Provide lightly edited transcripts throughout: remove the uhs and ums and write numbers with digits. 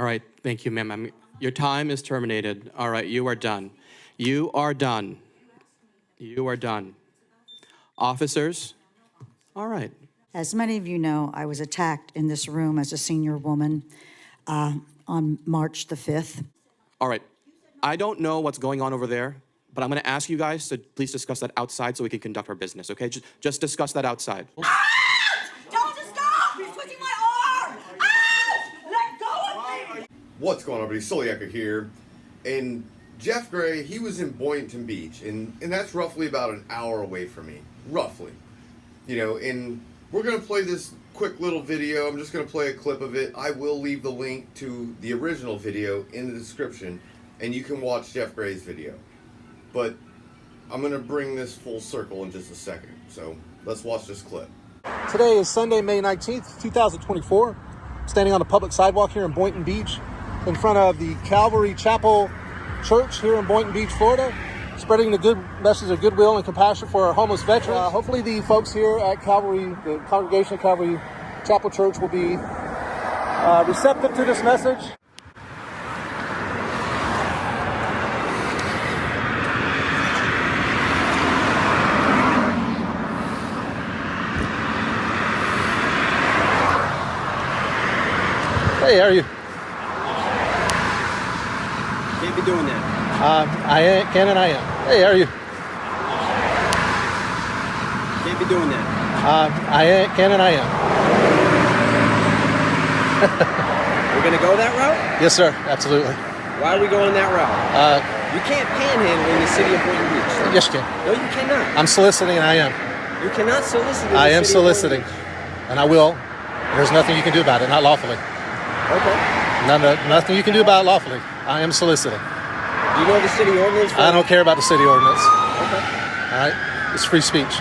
right, thank you, ma'am. Your time is terminated. All right, you are done. You are done. You are done. Officers? All right. As many of you know, I was attacked in this room as a senior woman on March the 5th. All right. I don't know what's going on over there, but I'm going to ask you guys to please discuss that outside so we can conduct our business, okay? Just discuss that outside. Ah! Tell him to stop! He's twisting my arm! Ah! Let go of me! What's going on, everybody? Soliaka here. And Jeff Gray, he was in Boynton Beach, and that's roughly about an hour away from me. Roughly. You know, and we're going to play this quick little video. I'm just going to play a clip of it. I will leave the link to the original video in the description, and you can watch Jeff Gray's video. But I'm going to bring this full circle in just a second. So let's watch this clip. Today is Sunday, May 19th, 2024. Standing on a public sidewalk here in Boynton Beach in front of the Calvary Chapel Church here in Boynton Beach, Florida, spreading the good message of goodwill and compassion for our homeless veterans. Hopefully the folks here at Calvary, the congregation of Calvary Chapel Church, will be receptive to this message. Hey, how are you? Can't be doing that. I can and I am. Hey, how are you? Can't be doing that. I can and I am. We're gonna go that route? Yes, sir. Absolutely. Why are we going that route? You can't panhandle in the city of Boynton Beach. Yes, you can. No, you cannot. I'm soliciting and I am. You cannot solicit in the I am city of Boynton soliciting. Beach. And I will. There's nothing you can do about it, not lawfully. Okay. Nothing you can do about it lawfully. I am soliciting. Do you know the city ordinance? I don't care about the city ordinance. Okay. All right? It's free speech.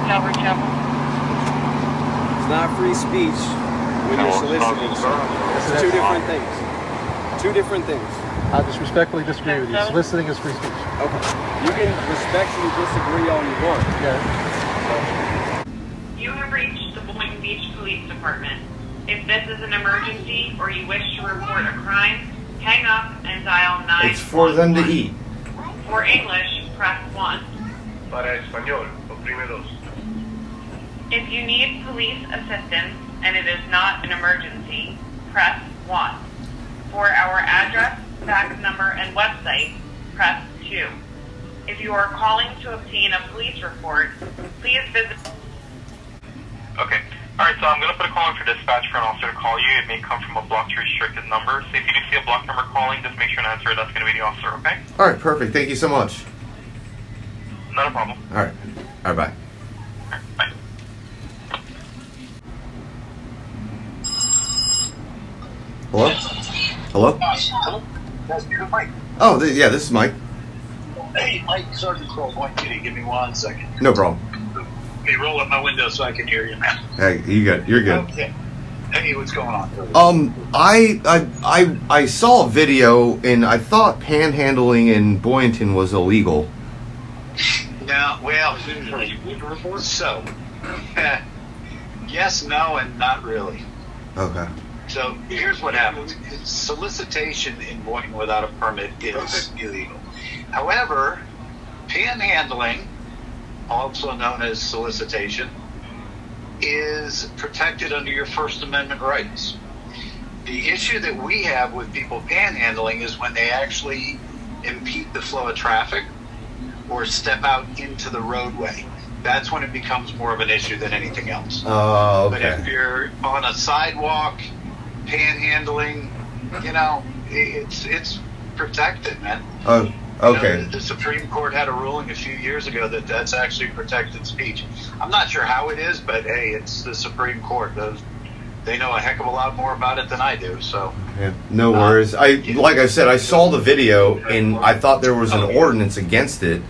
Calvary Chapel. It's not free speech when you're soliciting. It's two different things. Two different things. I just respectfully disagree with you. Soliciting is free speech. Okay. You can respectfully disagree all you want. Yeah. You have reached the Boynton Beach Police Department. If this is an emergency or you wish to report a crime, hang up and dial 911. It's for them to eat. For English, press 1. Para español, oprime dos. If you need police assistance and it is not an emergency, press 1. For our address, fax number, and website, press 2. If you are calling to obtain a police report, please visit... Okay. Alright, so I'm going to put a call in for dispatch for an officer to call you. It may come from a blocked restricted number. So if you do see a blocked number calling, just make sure to answer it. That's going to be the officer, okay? All right, perfect. Thank you so much. Not a problem. All right. All right, bye. All right, bye. Hello? Hello? Hello? That's Mike. Oh, yeah, this is Mike. Hey, Mike, Sergeant Crow, Boynton. Kitty, give me 1 second. No problem. Let me roll up my window so I can hear you, man. Hey, you're good. Okay. Hey, what's going on? I saw a video and I thought panhandling in Boynton was illegal. Now, well, so, yes, no, and not really. Okay. So here's what happens. Solicitation in Boynton without a permit is illegal. However, panhandling, also known as solicitation, is protected under your First Amendment rights. The issue that we have with people panhandling is when they actually impede the flow of traffic or step out into the roadway. That's when it becomes more of an issue than anything else. Oh, okay. But if you're on a sidewalk, panhandling, you know, it's protected, man. Oh, okay. You know, the Supreme Court had a ruling a few years ago that that's actually protected speech. I'm not sure how it is, but hey, it's the Supreme Court. They know a heck of a lot more about it than I do. So, Yeah, no worries. Like I said, I saw the video and I thought there was an ordinance against it.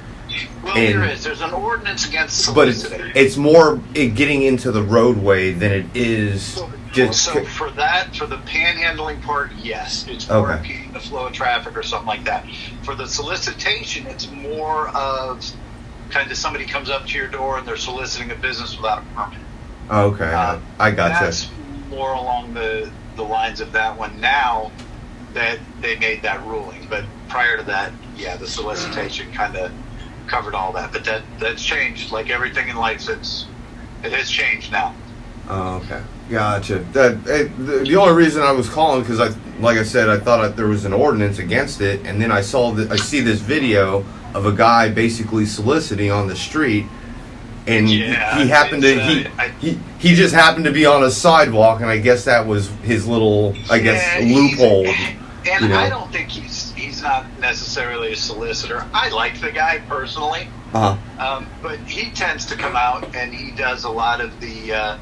well, there is. There's an ordinance against But soliciting. it's more getting into the roadway than it is just. So for the panhandling part, yes, it's more impeding the flow of traffic or something like that. For the solicitation, it's more of kind of somebody comes up to your door and they're soliciting a business without a permit. Okay, I gotcha. That's more along the lines of that one now that they made that ruling. But prior to that, yeah, the solicitation kind of covered all that. But that's changed. Like everything in life, it has changed now. Oh, okay, gotcha. The only reason I was calling because like I said, I thought there was an ordinance against it, and then I see this video of a guy basically soliciting on the street, and he happened to he just happened to be on a sidewalk, and I guess that was his little loophole. And I don't think he's not necessarily a solicitor. I like the guy personally, but he tends to come out and he does a lot of the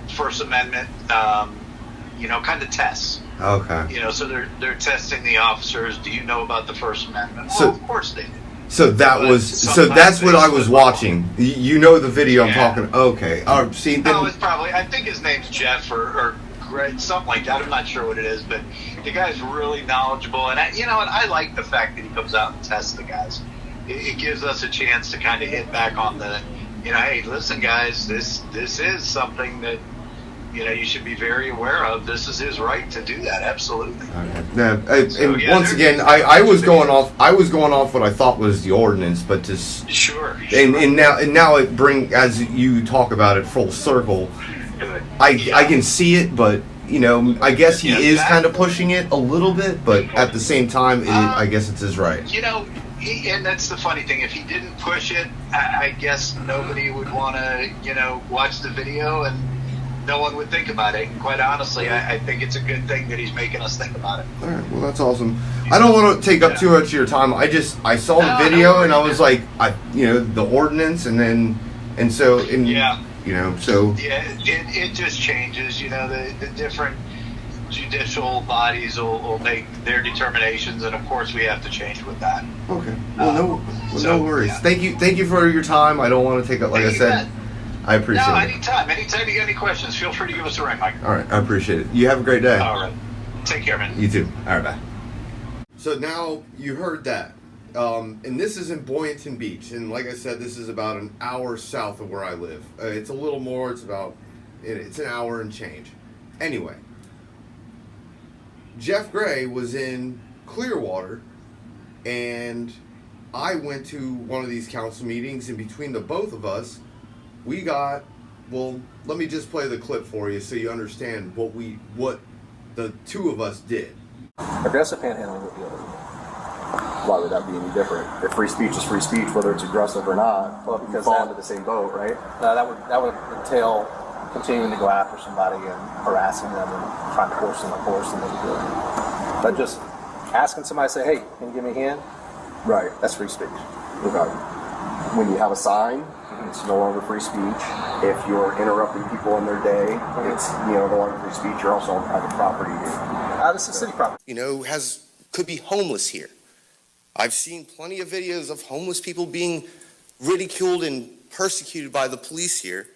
First Amendment, kind of tests. Okay. So they're testing the officers. Do you know about the First Amendment? So, well, of course they do. So that's what I was watching. You know the video I'm talking. Okay. See. Then, it's probably. I think his name's Jeff or Greg, something like that. I'm not sure what it is, but the guy's really knowledgeable, and I like the fact that he comes out and tests the guys. It gives us a chance to kind of hit back on the, hey, listen, guys, this is something that you should be very aware of. This is his right to do that. Absolutely. Okay. Once again, I was going off what I thought was the ordinance, but just sure. And now it as you talk about it full circle. I can see it, but I guess he is kind of pushing it a little bit, but at the same time, I guess it's his right. And that's the funny thing. If he didn't push it, I guess nobody would want to, watch the video, and no one would think about it. And quite honestly, I think it's a good thing that he's making us think about it. All right, well, that's awesome. I don't want to take up too much of your time. I saw the video, and I was like, the ordinance, so. It just changes. The different judicial bodies will make their determinations, and of course we have to change with that. Okay. Well, no worries. Yeah. Thank you for your time. I don't want to take up. Like I said, I appreciate it. Anytime you got any questions, feel free to give us a ring, Mike. All right, I appreciate it. You have a great day. All right. Take care, man. You too. All right, bye. So now you heard that. And this is in Boynton Beach, and like I said, this is about an hour south of where I live. It's a little more. It's an hour and change. Anyway, Jeff Gray was in Clearwater, and I went to one of these council meetings, and between the both of us, we got. Well, let me just play the clip for you so you understand what the two of us did. Aggressive panhandling would be illegal. Why would that be any different? If free speech is free speech, whether it's aggressive or not, well, because fall into the same boat, right? That would entail continuing to go after somebody and harassing them and trying to force them to do it. But just asking somebody, say, "Hey, can you give me a hand?" Right, that's free speech. Okay. When you have a sign, it's no longer free speech. If you're interrupting people in their day, it's no longer free speech. You're also on private property. This is city property. Could be homeless here. I've seen plenty of videos of homeless people being ridiculed and persecuted by the police here.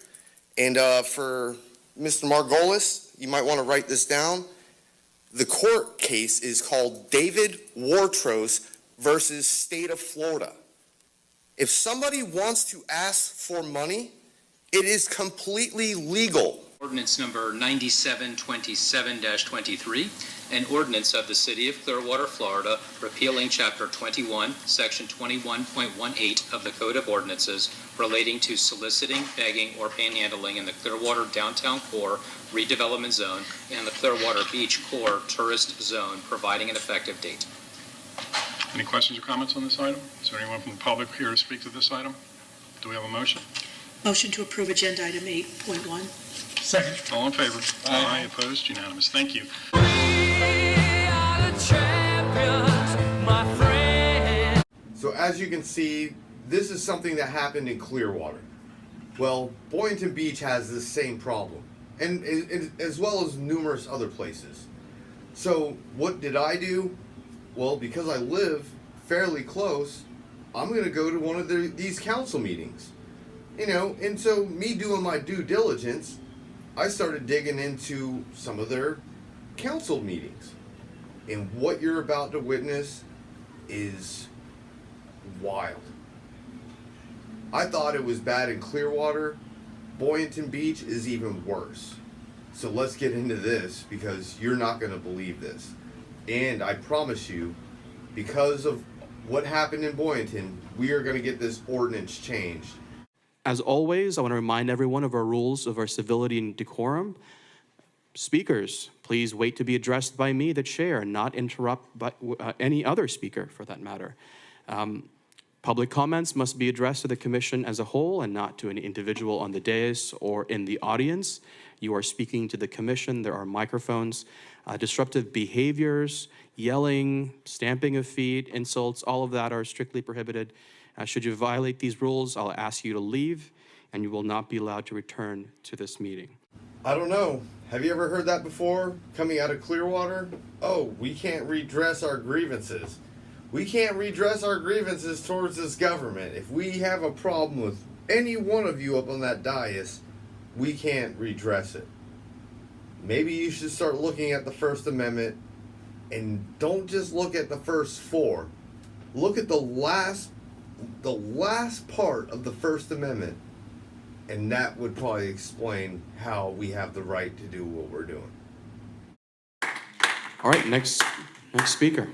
And for Mr. Margolis, you might want to write this down. The court case is called David Wartros versus State of Florida. If somebody wants to ask for money, it is completely legal. Ordinance number 9727-23, an ordinance of the City of Clearwater, Florida, repealing Chapter 21, Section 21.18 of the Code of Ordinances relating to soliciting, begging, or panhandling in the Clearwater Downtown Core Redevelopment Zone and the Clearwater Beach Core Tourist Zone, providing an effective date. Any questions or comments on this item? Is there anyone from the public here to speak to this item? Do we have a motion? Motion to approve agenda item 8.1. Second. All in favor? Aye. Opposed? Unanimous. Thank you. So as you can see, this is something that happened in Clearwater. Well, Boynton Beach has this same problem, and as well as numerous other places. So what did I do? Well, because I live fairly close, I'm going to go to one of these council meetings. And so me doing my due diligence, I started digging into some of their council meetings. And what you're about to witness is wild. I thought it was bad in Clearwater, Boynton Beach is even worse. So let's get into this because you're not going to believe this. And I promise you, because of what happened in Boynton, we are going to get this ordinance changed. As always, I want to remind everyone of our rules of our civility and decorum. Speakers, please wait to be addressed by me, the chair, and not interrupt by, any other speaker for that matter. Public comments must be addressed to the commission as a whole and not to an individual on the dais or in the audience. You are speaking to the commission. There are microphones. Disruptive behaviors, yelling, stamping of feet, insults, all of that are strictly prohibited. Should you violate these rules, I'll ask you to leave, and you will not be allowed to return to this meeting. I don't know. Have you ever heard that before? Coming out of Clearwater? Oh, we can't redress our grievances. We can't redress our grievances towards this government. If we have a problem with any one of you up on that dais, we can't redress it. Maybe you should start looking at the First Amendment and don't just look at the first four. Look at the last part of the First Amendment, and that would probably explain how we have the right to do what we're doing. All right, next speaker.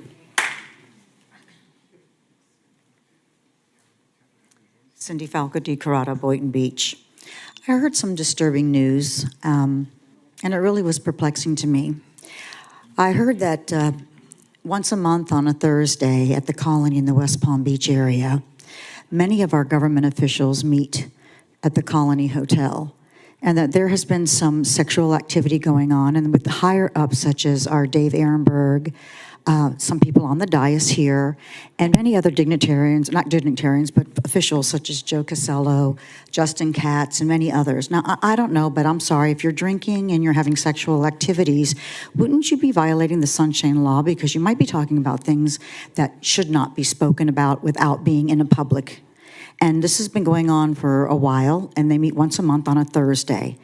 Cindy Falco Di Carrata, Boynton Beach. I heard some disturbing news, and it really was perplexing to me. I heard that once a month on a Thursday at the Colony in the West Palm Beach area, many of our government officials meet at the Colony Hotel, and that there has been some sexual activity going on, and with the higher ups such as our Dave Ehrenberg, some people on the dais here, and many other dignitarians, not dignitarians, but officials such as Joe Casello, Justin Katz, and many others. Now, I don't know, but I'm sorry, if you're drinking and you're having sexual activities, wouldn't you be violating the Sunshine Law? Because you might be talking about things that should not be spoken about without being in a public. And this has been going on for a while, and they meet once a month on a Thursday.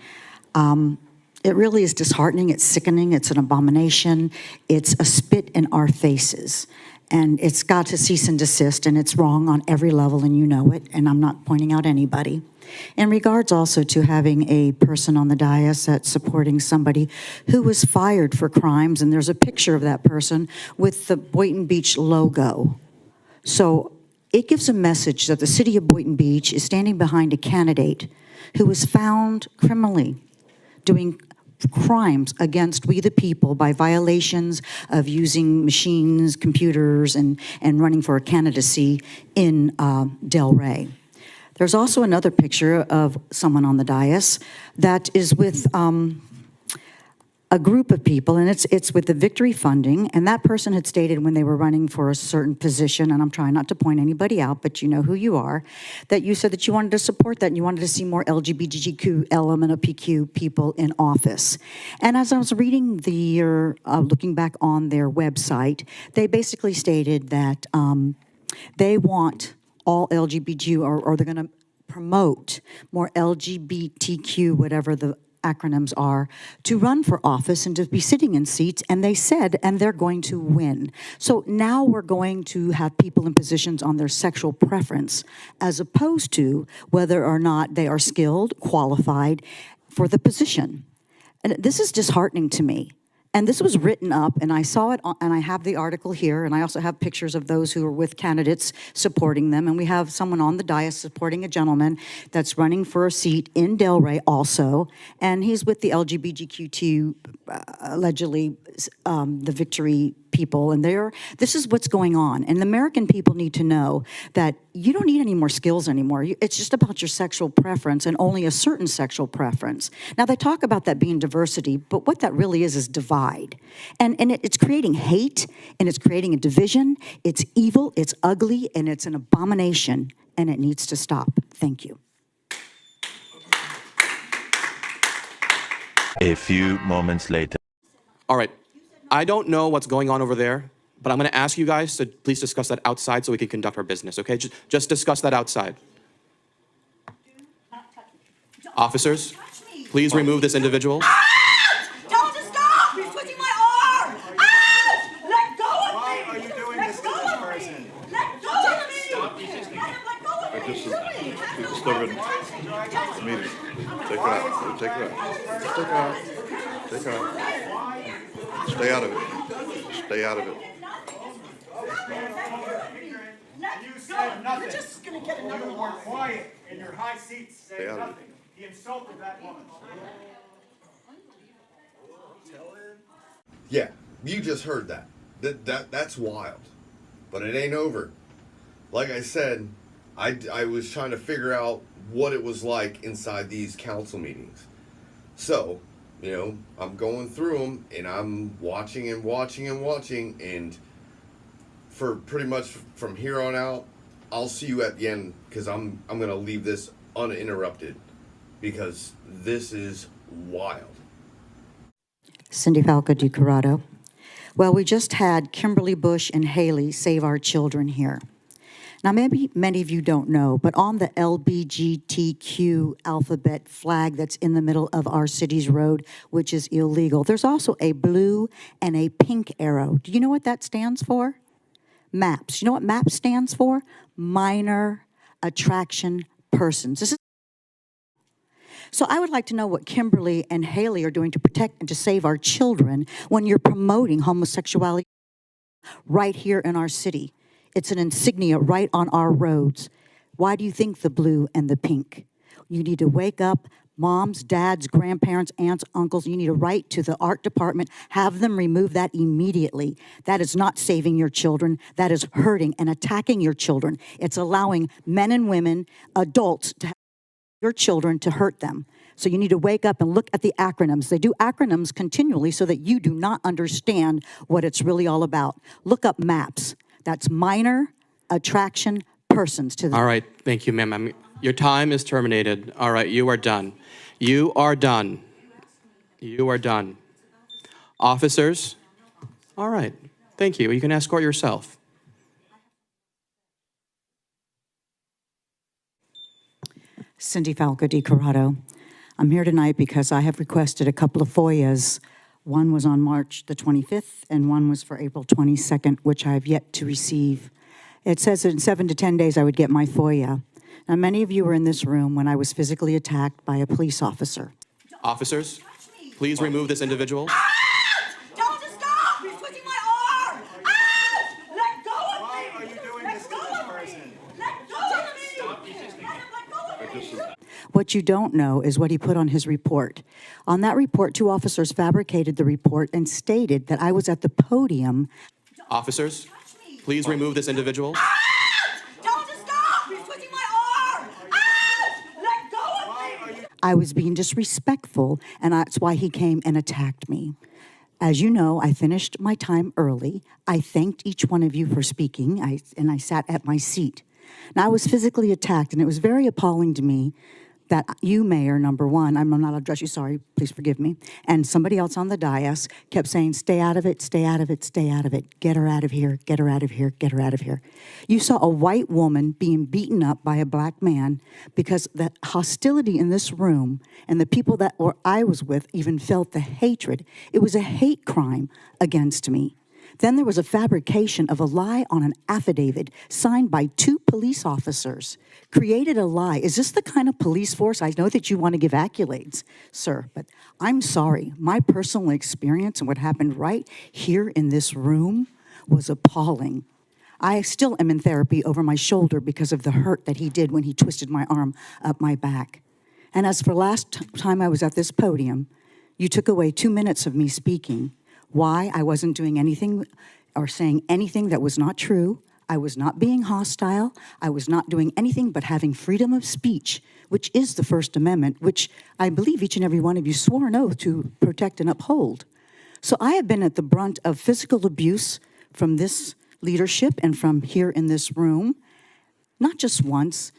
It really is disheartening, it's sickening, it's an abomination, it's a spit in our faces. And it's got to cease and desist, and it's wrong on every level, and you know it, and I'm not pointing out anybody. In regards also to having a person on the dais that's supporting somebody who was fired for crimes, and there's a picture of that person with the Boynton Beach logo. So it gives a message that the city of Boynton Beach is standing behind a candidate who was found criminally doing crimes against we the people by violations of using machines, computers, and running for a candidacy in Delray. There's also another picture of someone on the dais that is with a group of people, and it's with the Victory Funding, and that person had stated when they were running for a certain position, and I'm trying not to point anybody out, but you know who you are, that you said that you wanted to support that and you wanted to see more LGBTQ, LMNOPQ people in office. And as I was reading looking back on their website, they basically stated that they want all LGBTQ, or they're going to promote more LGBTQ, whatever the acronyms are, to run for office and to be sitting in seats, and they said, and they're going to win. So now we're going to have people in positions on their sexual preference, as opposed to whether or not they are skilled, qualified for the position. And this is disheartening to me. And this was written up, and I saw it, and I have the article here, and I also have pictures of those who are with candidates supporting them, and we have someone on the dais supporting a gentleman that's running for a seat in Delray also, and he's with the LGBTQ, allegedly the Victory people, and this is what's going on. And the American people need to know that you don't need any more skills anymore. It's just about your sexual preference, and only a certain sexual preference. Now, they talk about that being diversity, but what that really is divide. And it's creating hate, and it's creating a division. It's evil, it's ugly, and it's an abomination, and it needs to stop. Thank you. A few moments later. All right. I don't know what's going on over there, but I'm going to ask you guys to please discuss that outside so we can conduct our business, okay? Just discuss that outside. Officers, please remove this individual. Tell him to stop! He's twisting my arm! Let go of me! Why are you doing this to this person? Let go of me! Let go of me! He disturbed the meeting. Take take her out. Take her out. Take her out. Stay out of it. Stay out of it. You said nothing. You're just gonna get another You were quiet in your high seats saying out of it. nothing. He insulted that woman. Yeah, you just heard that. That's wild. But it ain't over. Like I said, I was trying to figure out what it was like inside these council meetings. So, I'm going through them and I'm watching and watching and watching, and for pretty much from here on out, I'll see you at the end, because I'm going to leave this uninterrupted, because this is wild. Cindy Falco di Corrado. Well, we just had Kimberly Bush and Haley save our children here. Now, maybe many of you don't know, but on the LBGTQ alphabet flag that's in the middle of our city's road, which is illegal, there's also a blue and a pink arrow. Do you know what that stands for? MAPS. You know what MAPS stands for? Minor Attraction Persons. So I would like to know what Kimberly and Haley are doing to protect and to save our children when you're promoting homosexuality right here in our city. It's an insignia right on our roads. Why do you think the blue and the pink? You need to wake up, moms, dads, grandparents, aunts, uncles. You need to write to the art department, have them remove that immediately. That is not saving your children. That is hurting and attacking your children. It's allowing men and women, adults, to have your children to hurt them. So you need to wake up and look at the acronyms. They do acronyms continually so that you do not understand what it's really all about. Look up MAPS. That's Minor Attraction Persons. All right, thank you, ma'am. Your time is terminated. All right, you are done. You are done. You are done. Officers? All right, thank you. You can escort yourself. Cindy Falco di Corrado. I'm here tonight because I have requested a couple of FOIAs. One was on March the 25th, and one was for April 22nd, which I have yet to receive. It says in 7 to 10 days I would get my FOIA. Now, many of you were in this room when I was physically attacked by a police officer. Officers, please remove this individual. Don't stop! You're twisting my arm! Ah! Let go of me! Why are you doing this to this person? Let go of me! Let go of me! What you don't know is what he put on his report. On that report, 2 officers fabricated the report and stated that I was at the podium. Officers, please remove this individual. Don't stop! You're twisting my arm! Ah! Let go of me! I was being disrespectful, and that's why he came and attacked me. As you know, I finished my time early. I thanked each one of you for speaking, and I sat at my seat. Now, I was physically attacked, and it was very appalling to me that you, Mayor, number one, I'm not allowed to address you, sorry, please forgive me, and somebody else on the dais kept saying, stay out of it, stay out of it, stay out of it, get her out of here, get her out of here, get her out of here. You saw a white woman being beaten up by a black man because the hostility in this room and the people that I was with even felt the hatred. It was a hate crime against me. Then there was a fabrication of a lie on an affidavit signed by 2 police officers. Created a lie. Is this the kind of police force? I know that you want to give accolades, sir, but I'm sorry. My personal experience and what happened right here in this room was appalling. I still am in therapy over my shoulder because of the hurt that he did when he twisted my arm up my back. And as for last time I was at this podium, you took away 2 minutes of me speaking. Why? I wasn't doing anything or saying anything that was not true. I was not being hostile. I was not doing anything but having freedom of speech, which is the First Amendment, which I believe each and every one of you swore an oath to protect and uphold. So I have been at the brunt of physical abuse from this leadership and from here in this room, not just once,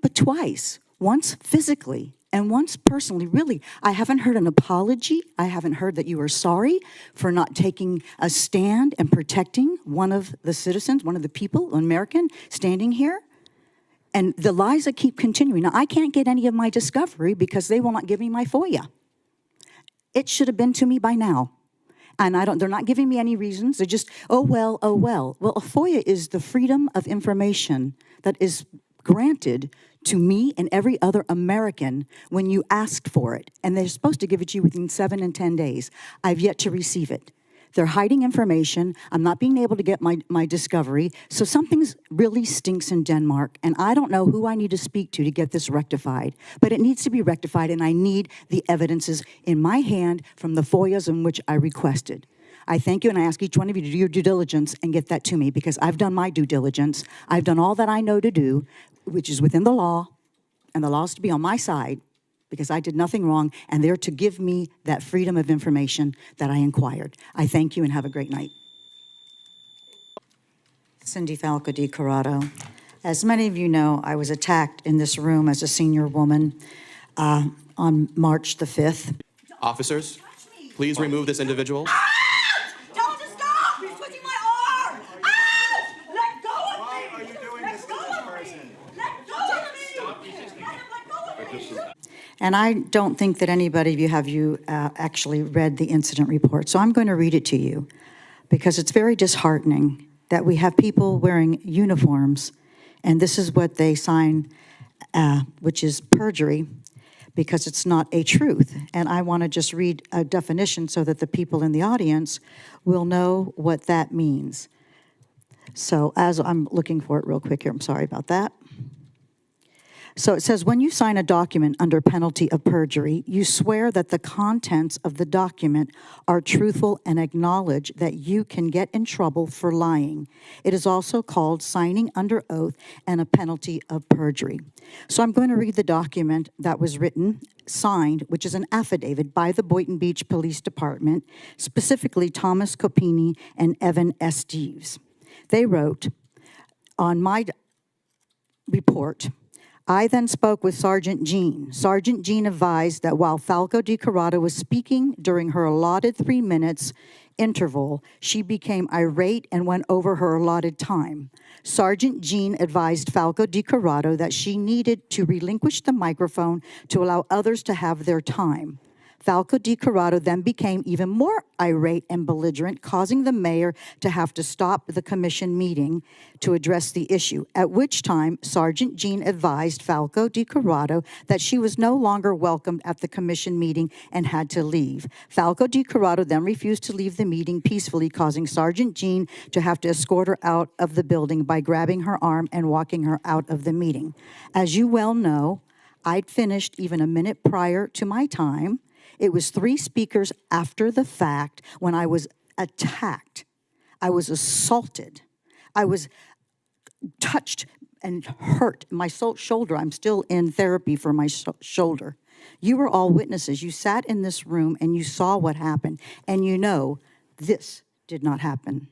but twice. Once physically and once personally. Really, I haven't heard an apology. I haven't heard that you are sorry for not taking a stand and protecting one of the citizens, one of the people, an American, standing here. And the lies that keep continuing. Now, I can't get any of my discovery because they will not give me my FOIA. It should have been to me by now. And they're not giving me any reasons. They're just, oh, well, oh, well. Well, a FOIA is the freedom of information that is granted to me and every other American when you asked for it. And they're supposed to give it to you within 7 and 10 days. I've yet to receive it. They're hiding information. I'm not being able to get my discovery. So something's really stinks in Denmark, and I don't know who I need to speak to get this rectified. But it needs to be rectified, and I need the evidences in my hand from the FOIAs in which I requested. I thank you, and I ask each one of you to do your due diligence and get that to me, because I've done my due diligence. I've done all that I know to do, which is within the law, and the law is to be on my side, because I did nothing wrong, and they're to give me that freedom of information that I inquired. I thank you and have a great night. Cindy Falco di Corrado. As many of you know, I was attacked in this room as a senior woman on March the 5th. Officers, please remove this individual. Tell him to stop! He's twisting my arm! Ah! Let go of me! Why are you doing this to this person? Let go of me! Let go of me! And I don't think that anybody of you have actually read the incident report. So I'm going to read it to you because it's very disheartening that we have people wearing uniforms, and this is what they sign, which is perjury, because it's not a truth. And I want to just read a definition so that the people in the audience will know what that means. So as I'm looking for it real quick here, I'm sorry about that. So it says, when you sign a document under penalty of perjury, you swear that the contents of the document are truthful and acknowledge that you can get in trouble for lying. It is also called signing under oath and a penalty of perjury. So I'm going to read the document that was written, signed, which is an affidavit by the Boynton Beach Police Department, specifically Thomas Copini and Evan Esteves. They wrote, on my report, I then spoke with Sergeant Jean. Sergeant Jean advised that while Falco di Corrado was speaking during her allotted 3 minutes interval, she became irate and went over her allotted time. Sergeant Jean advised Falco di Corrado that she needed to relinquish the microphone to allow others to have their time. Falco di Corrado then became even more irate and belligerent, causing the mayor to have to stop the commission meeting to address the issue, at which time Sergeant Jean advised Falco di Corrado that she was no longer welcomed at the commission meeting and had to leave. Falco di Corrado then refused to leave the meeting peacefully, causing Sergeant Jean to have to escort her out of the building by grabbing her arm and walking her out of the meeting. As you well know, I'd finished even a minute prior to my time. It was 3 speakers after the fact when I was attacked. I was assaulted. I was touched and hurt. My shoulder, I'm still in therapy for my shoulder. You were all witnesses. You sat in this room and you saw what happened. And you know this did not happen.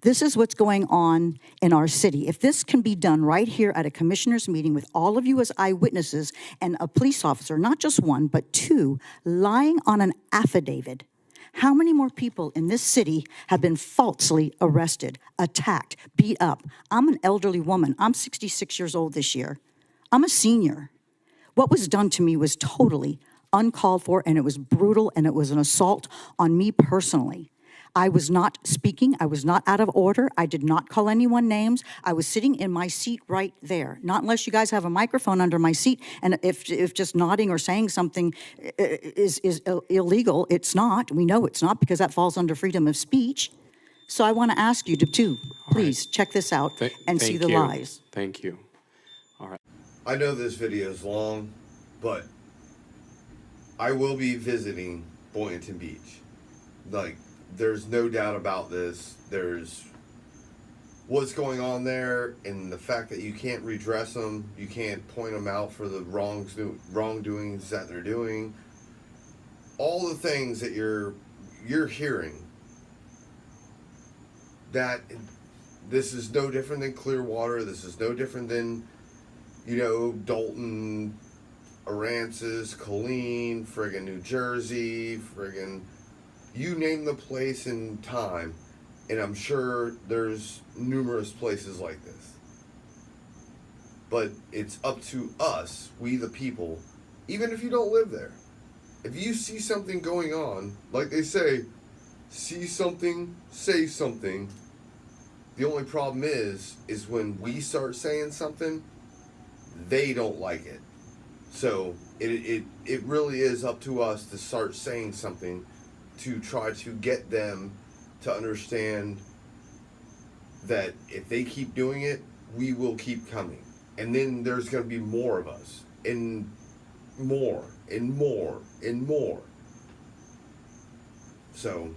This is what's going on in our city. If this can be done right here at a commissioner's meeting with all of you as eyewitnesses and a police officer, not just 1, but 2, lying on an affidavit, how many more people in this city have been falsely arrested, attacked, beat up? I'm an elderly woman. I'm 66 years old this year. I'm a senior. What was done to me was totally uncalled for, and it was brutal, and it was an assault on me personally. I was not speaking. I was not out of order. I did not call anyone names. I was sitting in my seat right there. Not unless you guys have a microphone under my seat. And if just nodding or saying something is illegal, it's not. We know it's not, because that falls under freedom of speech. So I want to ask you to please check this out and see the lies. Thank you. All right. I know this video is long, but I will be visiting Boynton Beach. Like, there's no doubt about this. There's what's going on there, and the fact that you can't redress them, you can't point them out for the wrongdoings that they're doing. All the things that you're hearing, that this is no different than Clearwater. This is no different than, Dalton, Aransas, Killeen, friggin' New Jersey, friggin', you name the place and time, and I'm sure there's numerous places like this. But it's up to us, we the people, even if you don't live there. If you see something going on, like they say, see something, say something, The only problem is when we start saying something, they don't like it. So it really is up to us to start saying something to try to get them to understand that if they keep doing it, we will keep coming. And then there's going to be more of us, and more, and more, and more. So,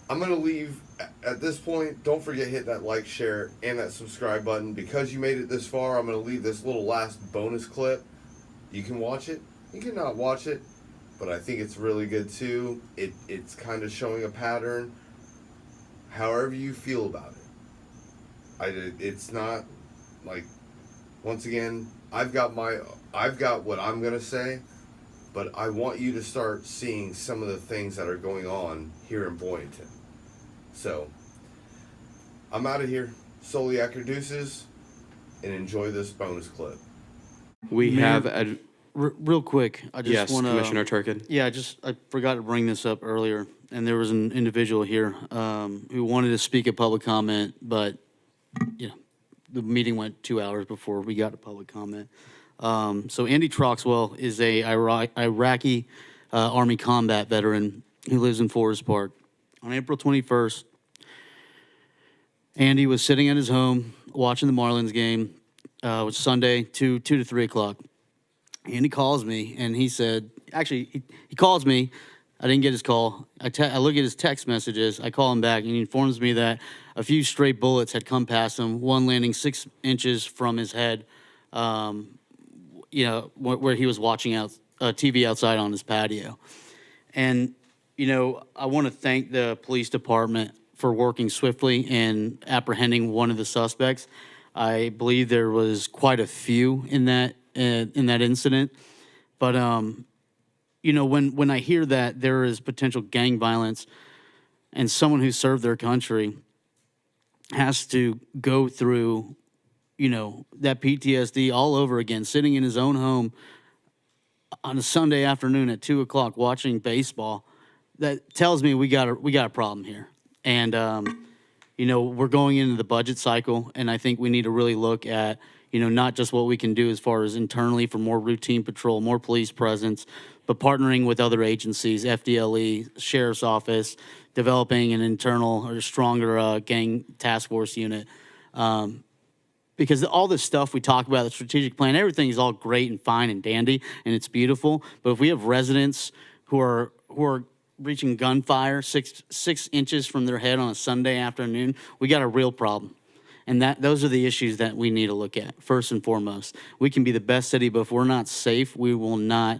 I'm going to leave at this point. Don't forget, hit that like, share, and that subscribe button. Because you made it this far, I'm going to leave this little last bonus clip. You can watch it. You can not watch it. But I think it's really good too. It's kind of showing a pattern. However you feel about it. It's not like, once again, I've got what I'm going to say. But I want you to start seeing some of the things that are going on here in Boynton. So, I'm out of here. Soliaker deuces, and enjoy this bonus clip. We Mayor, have a real quick, I just yes, want to... Commissioner Turkin. Yeah, I forgot to bring this up earlier, and there was an individual here who wanted to speak at public comment, but, you know, the meeting went 2 hours before we got to public comment. So Andy Troxwell is a Iraqi Army combat veteran who lives in Forest Park. On April 21st, Andy was sitting at his home watching the Marlins game. It was Sunday, 2 to 3 o'clock. And he calls me, and he said, actually, he calls me. I didn't get his call. I look at his text messages. I call him back, and he informs me that a few stray bullets had come past him, one landing 6 inches from his head, you know, where he was watching TV outside on his patio. And, you know, I want to thank the police department for working swiftly and apprehending one of the suspects. I believe there was quite a few in that incident. But, you know, when I hear that there is potential gang violence and someone who served their country has to go through, you know, that PTSD all over again, sitting in his own home on a Sunday afternoon at 2 o'clock watching baseball, that tells me we got a problem here. And, you know, we're going into the budget cycle, and I think we need to really look at, you know, not just what we can do as far as internally for more routine patrol, more police presence, but partnering with other agencies, FDLE, Sheriff's Office, developing an internal or stronger gang task force unit. Because all this stuff we talk about, the strategic plan, everything is all great and fine and dandy, and it's beautiful. But if we have residents who are reaching gunfire six inches from their head on a Sunday afternoon, we got a real problem. And those are the issues that we need to look at first and foremost. We can be the best city, but if we're not safe, we will not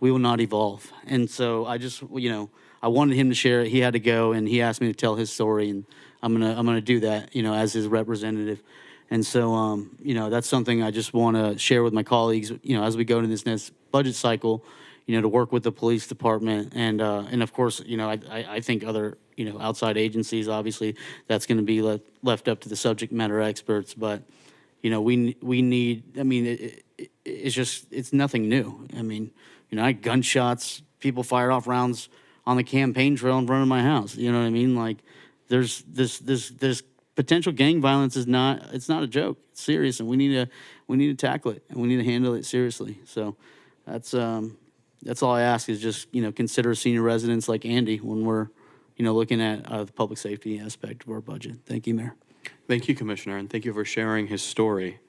evolve. And so I just, you know, I wanted him to share it. He had to go, and he asked me to tell his story, and I'm gonna do that, you know, as his representative. And so, you know, that's something I just want to share with my colleagues, you know, as we go into this next budget cycle, you know, to work with the police department and of course, you know, I think other, you know, outside agencies, obviously, that's going to be left up to the subject matter experts. But, you know, we need, I mean, it's nothing new. I mean, you know, I had gunshots, people fired off rounds on the campaign trail in front of my house. You know what I mean? Like, there's potential gang violence it's not a joke. It's serious, and we need to tackle it, and we need to handle it seriously. So that's all I ask is just, you know, consider senior residents like Andy when we're, you know, looking at the public safety aspect of our budget. Thank you, Mayor. Thank you, Commissioner, and thank you for sharing his story.